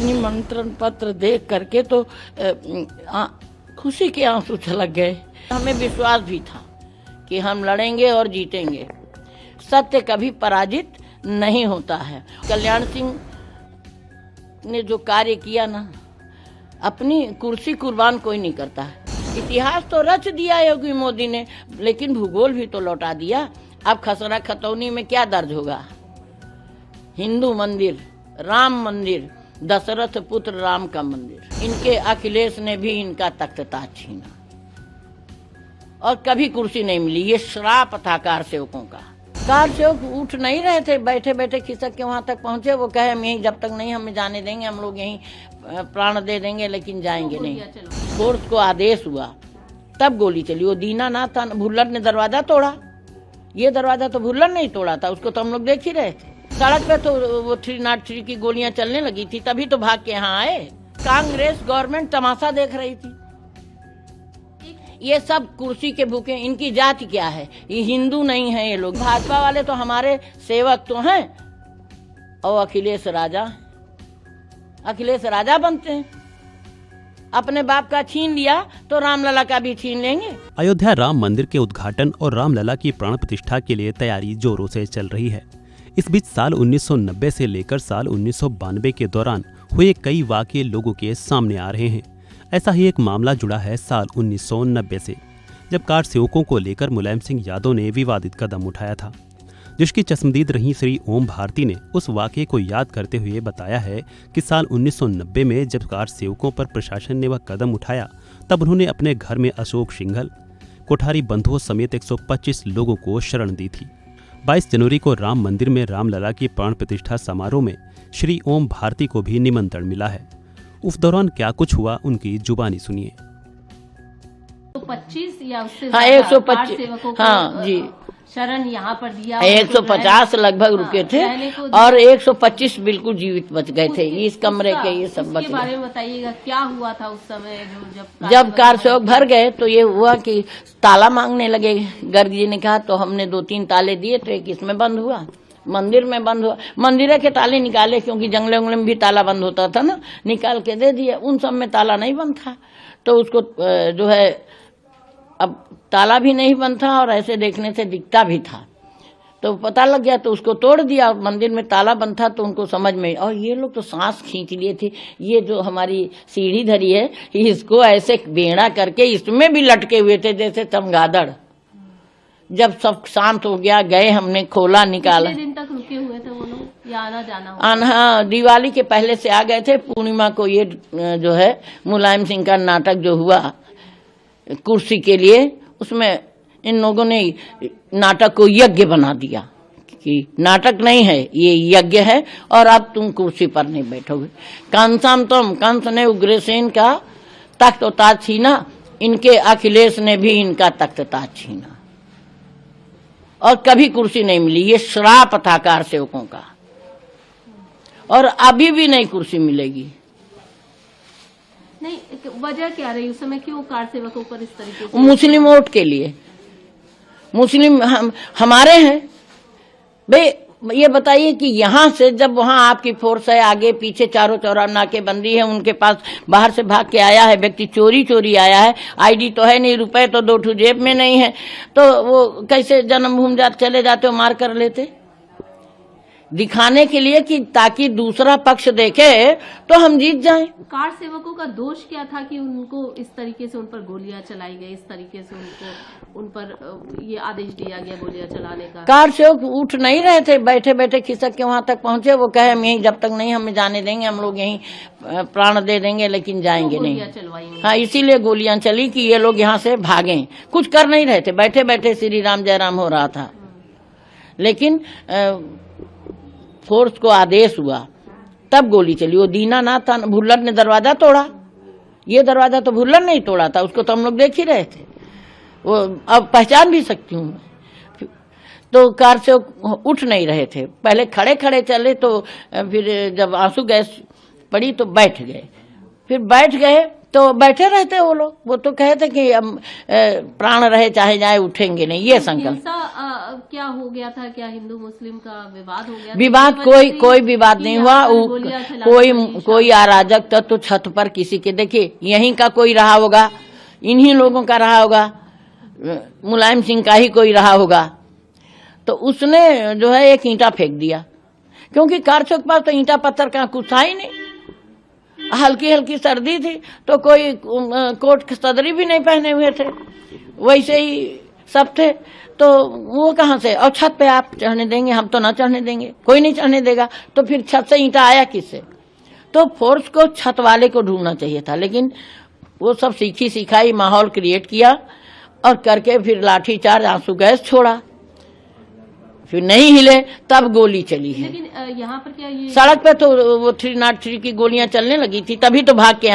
निमंत्रण पत्र देख करके तो खुशी के आंसू छलक गए। हमें विश्वास भी था कि हम लड़ेंगे और जीतेंगे। सत्य कभी पराजित नहीं होता है। कल्याण सिंह ने जो कार्य किया ना, अपनी कुर्सी कुर्बान कोई नहीं करता है। इतिहास तो रच दिया योगी मोदी ने, लेकिन भूगोल भी तो लौटा दिया। अब खसरा खतौनी में क्या दर्ज होगा? हिंदू मंदिर, राम मंदिर, दशरथ पुत्र राम का मंदिर, इनके अखिलेश ने भी इनका तख्त ताज छीना और कभी कुर्सी नहीं मिली। ये श्राप था कार सेवकों का। कार सेवक उठ नहीं रहे थे, बैठे बैठे खिसक के वहां तक पहुंचे। वो कहे हम यहीं, जब तक नहीं हमें जाने देंगे, हम लोग यहीं प्राण दे देंगे, लेकिन जाएंगे नहीं। फोर्स को आदेश हुआ तब गोली चली। वो दीनानाथ था, भुल्लर ने दरवाजा तोड़ा। ये दरवाजा तो भुल्लर नहीं तोड़ा था, उसको तो हम लोग देख ही रहे थे। सड़क पे तो वो 303 की गोलियां चलने लगी थी, तभी तो भाग के यहाँ आए। कांग्रेस गवर्नमेंट तमाशा देख रही थी। ये सब कुर्सी के भूखे। इनकी जाति क्या है? ये हिंदू नहीं है ये लोग। भाजपा वाले तो हमारे सेवक तो हैं, और अखिलेश राजा बनते हैं। अपने बाप का छीन लिया तो रामलला का भी छीन लेंगे। अयोध्या राम मंदिर के उद्घाटन और रामलला की प्राण प्रतिष्ठा के लिए तैयारी जोरों से चल रही है। इस बीच साल 1990 से लेकर साल 1992 के दौरान हुए कई वाकये लोगों के सामने आ रहे हैं। ऐसा ही एक मामला जुड़ा है साल 1990 से, जब कार सेवकों को लेकर मुलायम सिंह यादव ने विवादित कदम उठाया था, जिसकी चश्मदीद रही श्री ओम भारती ने उस वाकये को याद करते हुए बताया है कि साल 1990 में जब कार सेवकों पर प्रशासन ने वह कदम उठाया, तब उन्होंने अपने घर में अशोक सिंघल, कोठारी बंधुओं समेत 125 लोगों को शरण दी थी। 22 जनवरी को राम मंदिर में रामलला की प्राण प्रतिष्ठा समारोह में श्री ओम भारती को भी निमंत्रण मिला है। उस दौरान क्या कुछ हुआ, उनकी जुबानी सुनिए। 125 या उससे 125 हाँ जी शरण यहाँ पर दिया। 150 लगभग रुके थे और 125 बिल्कुल जीवित बच गए थे। इस कमरे के ये सब बच गए। बारे में बताइएगा, क्या हुआ था उस समय जब कार सेवक भर गए तो ये हुआ कि ताला मांगने लगे। गर्ग जी ने कहा तो हमने 2-3 ताले दिए तो एक इसमें बंद हुआ, मंदिर में बंद हुआ। मंदिर के ताले निकाले, क्योंकि जंगले उंगले में भी ताला बंद होता था ना, निकाल के दे दिए। उन सब में ताला नहीं बंद था, तो उसको जो है अब ताला भी नहीं बंद था और ऐसे देखने से दिखता भी था, तो पता लग गया तो उसको तोड़ दिया। मंदिर में ताला बंद था तो उनको समझ में, और ये लोग तो सांस खींच लिए थे। ये जो हमारी सीढ़ी धरी है, इसको ऐसे बेड़ा करके इसमें भी लटके हुए थे जैसे चमगादड़। जब सब शांत हो गया, गए, हमने खोला, निकाला। कितने दिन तक रुके हुए थे वो लोग, या आना जाना? हाँ, दिवाली के पहले से आ गए थे। पूर्णिमा को ये जो है मुलायम सिंह का नाटक जो हुआ कुर्सी के लिए, उसमें इन लोगों ने नाटक को यज्ञ बना दिया कि नाटक नहीं है, ये यज्ञ है और अब तुम कुर्सी पर नहीं बैठोगे। कंसम तुम, कंस ने उग्रसेन का तख्त ताज छीना, इनके अखिलेश ने भी इनका तख्त ताज छीना और कभी कुर्सी नहीं मिली। ये श्राप था कार सेवकों का, और अभी भी नहीं कुर्सी मिलेगी। नहीं, वजह क्या रही उस समय, क्यों कार सेवकों पर इस तरीके से? मुस्लिम वोट के लिए। मुस्लिम हमारे हैं भाई। ये बताइए कि यहाँ से जब वहाँ आपकी फोर्स है, आगे पीछे चारों चौराहा नाकेबंदी है, उनके पास बाहर से भाग के आया है व्यक्ति, चोरी आया है, आईडी तो है नहीं, रुपए तो 2 ठू जेब में नहीं है, तो वो कैसे जन्मभूमि चले जाते हो, मार कर लेते? दिखाने के लिए कि ताकि दूसरा पक्ष देखे तो हम जीत जाएं। कार सेवकों का दोष क्या था कि उनको इस तरीके से उन पर गोलियां चलाई गई, इस तरीके से उनको उन पर ये आदेश दिया गया गोलियां चलाने का? कार सेवक उठ नहीं रहे थे, बैठे बैठे खिसक के वहां तक पहुंचे। वो कहे हम यहीं, जब तक नहीं हमें जाने देंगे, हम लोग यहीं प्राण दे देंगे, लेकिन जाएंगे नहीं। हाँ, इसीलिए गोलियां चली कि ये लोग यहाँ से भागें। कुछ कर नहीं रहे थे, बैठे बैठे श्री राम जय राम हो रहा था। लेकिन फोर्स को आदेश हुआ तब गोली चली। वो दीनानाथ था, भुल्लर ने दरवाजा तोड़ा। ये दरवाजा तो भुल्लर नहीं तोड़ा था, उसको तो हम लोग देख ही रहे थे। वो अब पहचान भी सकती हूँ मैं। तो कार से उठ नहीं रहे थे, पहले खड़े खड़े चले, तो फिर जब आंसू गैस पड़ी तो बैठ गए। फिर बैठ गए तो बैठे रहते वो लोग। वो तो कहते कि प्राण रहे चाहे जाए उठेंगे नहीं, ये संकल्प। हिंसा क्या हो गया था? क्या हिंदू मुस्लिम का विवाद हो गया था? विवाद कोई विवाद नहीं हुआ। कोई अराजक तत्व तो छत पर किसी के, देखिए यहीं का कोई रहा होगा, इन्हीं लोगों का रहा होगा, मुलायम सिंह का ही कोई रहा होगा, तो उसने जो है एक ईंटा फेंक दिया, क्योंकि कार चौक पर तो ईंटा पत्थर का कुछ था ही नहीं। हल्की हल्की सर्दी थी तो कोई कोट सदरी भी नहीं पहने हुए थे, वैसे ही सब थे, तो वो कहाँ से? और छत पे आप चढ़ने देंगे? हम तो ना चढ़ने देंगे, कोई नहीं चढ़ने देगा। तो फिर छत से ईंटा आया किससे? तो फोर्स को छत वाले को ढूंढना चाहिए था, लेकिन वो सब सीखी सिखाई माहौल क्रिएट किया और करके फिर लाठीचार्ज, आंसू गैस छोड़ा, फिर नहीं हिले तब गोली चली है। लेकिन यहाँ पर क्या ये सड़क पे तो वो 303 की गोलियां चलने लगी थी, तभी तो भाग के